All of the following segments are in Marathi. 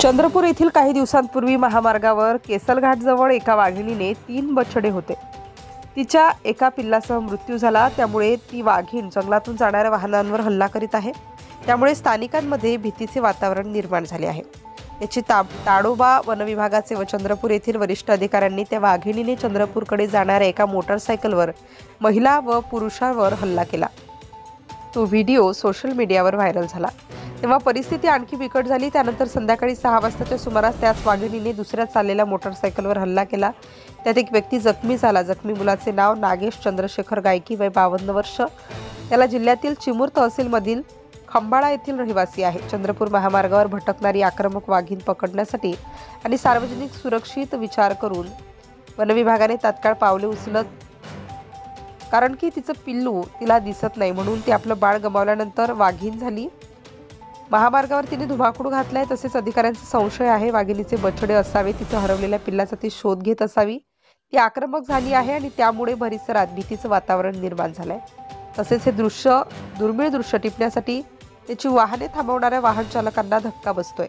चंद्रपूर येथील काही दिवसांपूर्वी महामार्गावर केसलघाटजवळ एका वाघिणीने 3 बछडे होते. तिच्या एका पिल्लासह मृत्यू झाला. त्यामुळे ती वाघीण जंगलातून जाणाऱ्या वाहनांवर हल्ला करीत आहे. त्यामुळे स्थानिकांमध्ये भीतीचे वातावरण निर्माण झाले आहे. याची ताडोबा वनविभागाचे व चंद्रपूर येथील वरिष्ठ अधिकाऱ्यांनी त्या वाघिणीने चंद्रपूरकडे जाणाऱ्या एका मोटरसायकलवर महिला व पुरुषावर हल्ला केला. तो व्हिडिओ सोशल मीडियावर व्हायरल झाला. तेव्हा परिस्थिती आणखी बिकट झाली. त्यानंतर संध्याकाळी 6 वाजताच्या सुमारास त्याच वाघिणीने दुसऱ्या चाललेल्या मोटरसायकलवर हल्ला केला. त्यात एक व्यक्ती जखमी झाला. जखमी मुलाचे नाव नागेश चंद्रशेखर गायकी, वय 52 वर्ष. त्याला जिल्ह्यातील चिमूर तहसीलमधील खंबाळा येथील रहिवासी आहे. चंद्रपूर महामार्गावर भटकणारी आक्रमक वाघीण पकडण्यासाठी आणि सार्वजनिक सुरक्षित विचार करून वनविभागाने तात्काळ पावले उचलत, कारण की तिचं पिल्लू तिला दिसत नाही म्हणून ती आपलं बाळ गमावल्यानंतर वाघीण झाली. महामार्गावर तिने धुमाकूळ घातलाय. तसेच अधिकाऱ्यांचा संशय आहे वाघिणीचे बछडे असावे. तिचं हरवलेल्या पिल्लाचा ती शोध घेत असावी. ती आक्रमक झाली आहे आणि त्यामुळे परिसरात भीतीचं वातावरण निर्माण झालंय. तसेच हे दुर्मिळ दृश्य टिपण्यासाठी त्याची वाहने थांबवणाऱ्या वाहन चालकांना धक्का बसतोय.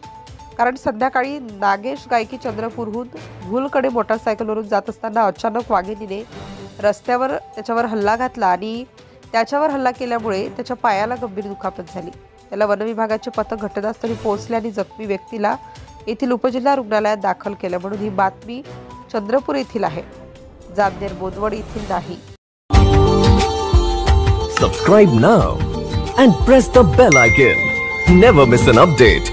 कारण संध्याकाळी नागेश गायकी चंद्रपूरहून भूलकडे मोटरसायकलवरून जात असताना अचानक वाघिणीने रस्त्यावर त्याच्यावर हल्ला घातला आणि त्याच्यावर हल्ला केल्यामुळे त्याच्या पायाला गंभीर दुखापत झाली. त्याला वनविभागाचे पथक घटनास्थळी पोहोचले आणि जखमी व्यक्तीला येथील उपजिल्हा रुग्णालयात दाखल केलं. म्हणून ही बातमी चंद्रपूर येथील आहे, जामनेर बोदवड येथील नाही. Subscribe now and press the bell icon. Never miss an update.